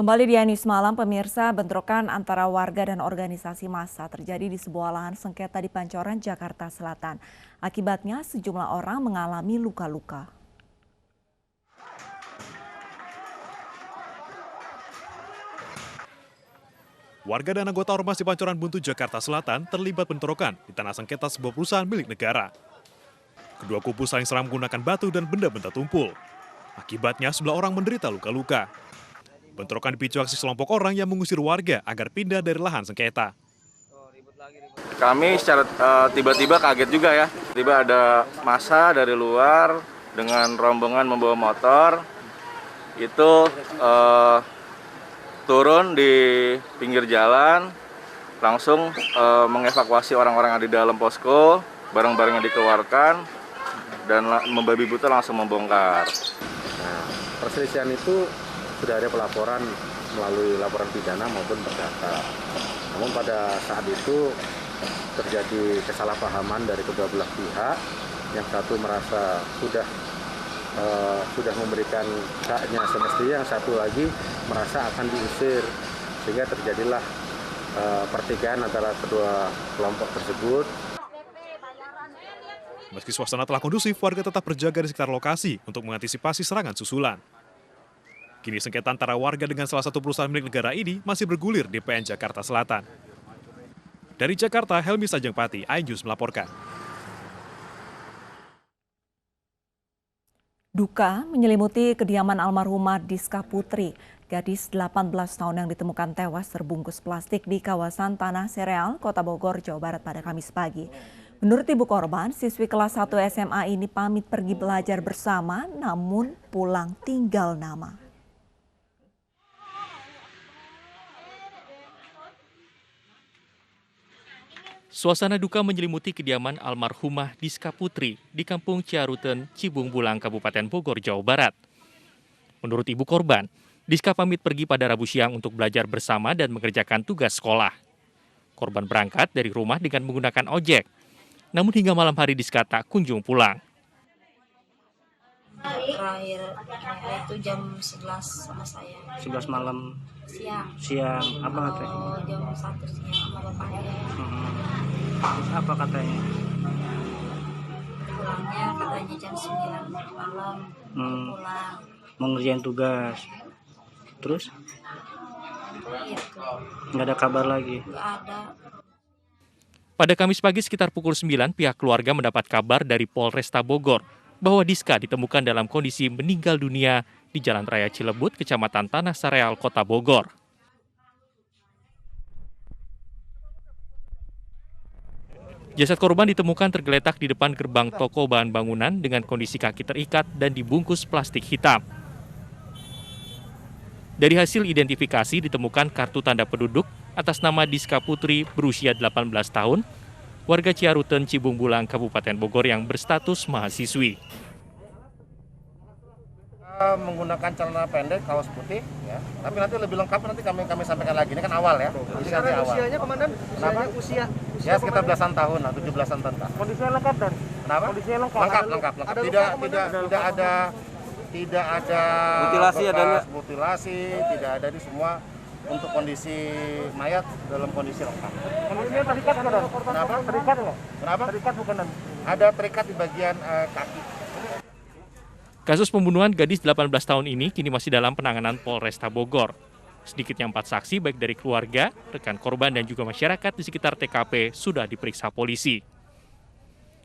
Kembali di News Malam, pemirsa, bentrokan antara warga dan organisasi massa terjadi di sebuah lahan sengketa di Pancoran, Jakarta Selatan. Akibatnya sejumlah orang mengalami luka-luka. Warga dan anggota ormas di Pancoran Buntu, Jakarta Selatan terlibat bentrokan di tanah sengketa sebuah perusahaan milik negara. Kedua kubu saling serang menggunakan batu dan benda-benda tumpul. Akibatnya sejumlah orang menderita luka-luka. Bentrokan dipicu aksi sekelompok orang yang mengusir warga agar pindah dari lahan sengketa. Kami secara tiba-tiba kaget juga ya. Tiba ada massa dari luar dengan rombongan membawa motor. Itu turun di pinggir jalan, langsung mengevakuasi orang-orang yang di dalam posko, barang-barang yang dikeluarkan, dan membabi buta langsung membongkar. Nah, perselisihan itu sudah ada pelaporan melalui laporan pidana maupun perdata. Namun pada saat itu terjadi kesalahpahaman dari kedua belah pihak. Yang satu merasa sudah memberikan haknya semestinya, yang satu lagi merasa akan diusir, sehingga terjadilah pertikaian antara kedua kelompok tersebut. Meski suasana telah kondusif, warga tetap berjaga di sekitar lokasi untuk mengantisipasi serangan susulan. Kini sengketa antara warga dengan salah satu perusahaan milik negara ini masih bergulir di PN Jakarta Selatan. Dari Jakarta, Helmi Sajengpati, iNews melaporkan. Duka menyelimuti kediaman almarhumah Diska Putri, gadis 18 tahun yang ditemukan tewas terbungkus plastik di kawasan Tanah Sereal, Kota Bogor, Jawa Barat pada Kamis pagi. Menurut ibu korban, siswi kelas 1 SMA ini pamit pergi belajar bersama, namun pulang tinggal nama. Suasana duka menyelimuti kediaman almarhumah Diska Putri di Kampung Ciaruten, Cibung Bulang, Kabupaten Bogor, Jawa Barat. Menurut ibu korban, Diska pamit pergi pada Rabu siang untuk belajar bersama dan mengerjakan tugas sekolah. Korban berangkat dari rumah dengan menggunakan ojek. Namun hingga malam hari Diska tak kunjung pulang. Terakhir itu jam 11 sama saya. 11 malam. Siang. Apa katanya? Jam 1 siang sama bapaknya. Terus apa katanya? Pulangnya katanya jam 9 malam. Pulang. Mau ngerjain tugas. Terus? Gitu. Nggak ada kabar lagi? Nggak ada. Pada Kamis pagi sekitar pukul 9, pihak keluarga mendapat kabar dari Polresta Bogor bahwa Diska ditemukan dalam kondisi meninggal dunia di Jalan Raya Cilebut, Kecamatan Tanah Sereal, Kota Bogor. Jasad korban ditemukan tergeletak di depan gerbang toko bahan bangunan dengan kondisi kaki terikat dan dibungkus plastik hitam. Dari hasil identifikasi ditemukan kartu tanda penduduk atas nama Diska Putri berusia 18 tahun, warga Ciaruten, Cibung Bulang, Kabupaten Bogor yang berstatus mahasiswi. Menggunakan celana pendek, kaos putih, ya. Tapi nanti lebih lengkap nanti kami sampaikan lagi. Ini kan awal ya. Sekarang usianya, Komandan? Kenapa? Usia Ya sekitar belasan tahun, 17-an tahun. kondisinya lengkap, Dan? Kenapa? Kondisinya lengkap. Lengkap. Ada Tidak ada mutilasi, bekas mutilasi, tidak ada, di semua untuk kondisi mayat dalam kondisi lengkap. Kondisinya terikat nggak, Dan? Kenapa? Terikat nggak? Kenapa? Terikat bukan, Dan? Ada terikat di bagian kaki. Kasus pembunuhan gadis 18 tahun ini kini masih dalam penanganan Polresta Bogor. Sedikitnya 4 saksi baik dari keluarga, rekan korban dan juga masyarakat di sekitar TKP sudah diperiksa polisi.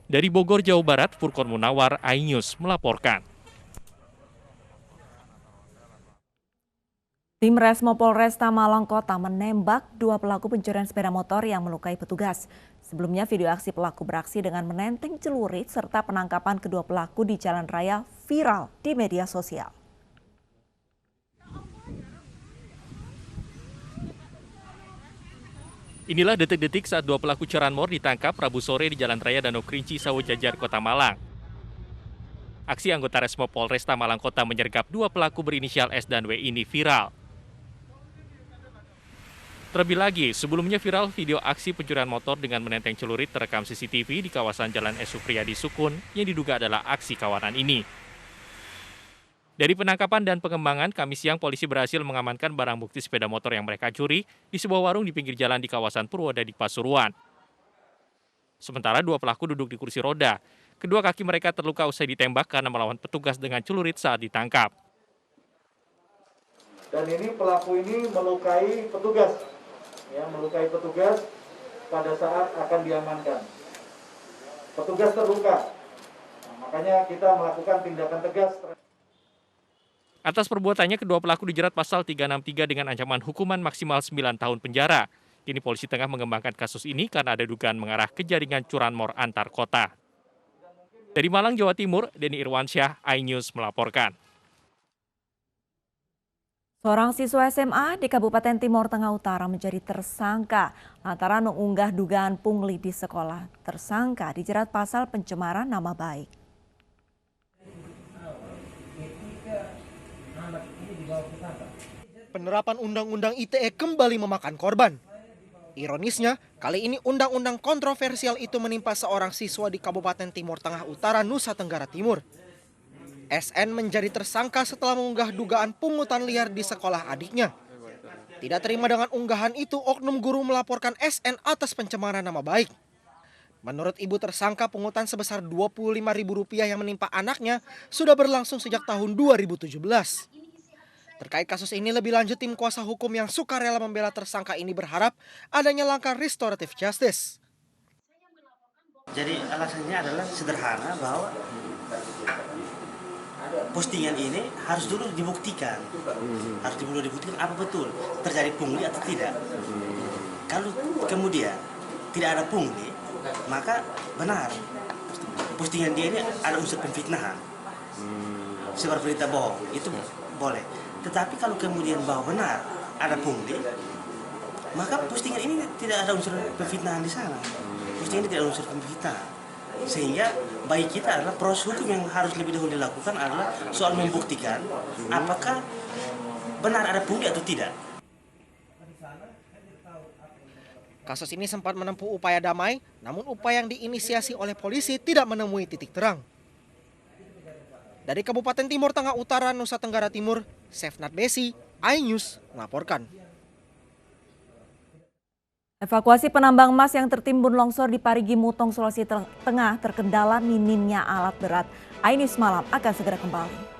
Dari Bogor, Jawa Barat, Furqon Munawar, iNews melaporkan. Tim Resmo Polresta Malang Kota menembak 2 pelaku pencurian sepeda motor yang melukai petugas. Sebelumnya video aksi pelaku beraksi dengan menenteng celurit serta penangkapan kedua pelaku di jalan raya viral di media sosial. Inilah detik-detik saat 2 pelaku curanmor ditangkap Rabu sore di Jalan Raya Danau Kerinci, Sawojajar, Kota Malang. Aksi anggota Resmo Polresta Malang Kota menyergap 2 pelaku berinisial S dan W ini viral. Terlebih lagi, sebelumnya viral video aksi pencurian motor dengan menenteng celurit terekam CCTV di kawasan Jalan S. Supriyadi Sukun yang diduga adalah aksi kawanan ini. Dari penangkapan dan pengembangan, Kamis siang polisi berhasil mengamankan barang bukti sepeda motor yang mereka curi di sebuah warung di pinggir jalan di kawasan Purwodadi, Pasuruan. Sementara 2 pelaku duduk di kursi roda. Kedua kaki mereka terluka usai ditembak karena melawan petugas dengan celurit saat ditangkap. Dan ini pelaku ini melukai petugas, melukai petugas pada saat akan diamankan. Petugas terluka, makanya kita melakukan tindakan tegas. Atas perbuatannya, kedua pelaku dijerat pasal 363 dengan ancaman hukuman maksimal 9 tahun penjara. Kini polisi tengah mengembangkan kasus ini karena ada dugaan mengarah ke jaringan curanmor antar kota. Dari Malang, Jawa Timur, Denny Irwansyah, iNews melaporkan. Seorang siswa SMA di Kabupaten Timur Tengah Utara menjadi tersangka lantaran mengunggah dugaan pungli di sekolah. Tersangka dijerat pasal pencemaran nama baik. Penerapan Undang-Undang ITE kembali memakan korban. Ironisnya, kali ini undang-undang kontroversial itu menimpa seorang siswa di Kabupaten Timur Tengah Utara, Nusa Tenggara Timur. SN menjadi tersangka setelah mengunggah dugaan pungutan liar di sekolah adiknya. Tidak terima dengan unggahan itu, oknum guru melaporkan SN atas pencemaran nama baik. Menurut ibu tersangka, pungutan sebesar Rp25.000 yang menimpa anaknya sudah berlangsung sejak tahun 2017. Terkait kasus ini lebih lanjut, tim kuasa hukum yang sukarela membela tersangka ini berharap adanya langkah restoratif justice. Jadi alasannya adalah sederhana bahwa postingan ini harus dulu dibuktikan. Harus dulu dibuktikan apa betul terjadi pungli atau tidak. Kalau kemudian tidak ada pungli, maka benar postingan dia ini ada unsur pemfitnahan. Sebar berita bohong, itu boleh. Tetapi kalau kemudian bahwa benar ada pungli, maka postingan ini tidak ada unsur pemfitnahan di sana. Postingan ini tidak ada unsur pemfitnahan. Sehingga bagi kita adalah proses hukum yang harus lebih dahulu dilakukan adalah soal membuktikan apakah benar ada pungli atau tidak. Kasus ini sempat menempuh upaya damai, namun upaya yang diinisiasi oleh polisi tidak menemui titik terang. Dari Kabupaten Timur Tengah Utara, Nusa Tenggara Timur, Sefnat Besi, iNews melaporkan. Evakuasi penambang emas yang tertimbun longsor di Parigi Mutong, Sulawesi Tengah terkendala minimnya alat berat. iNews Malam akan segera kembali.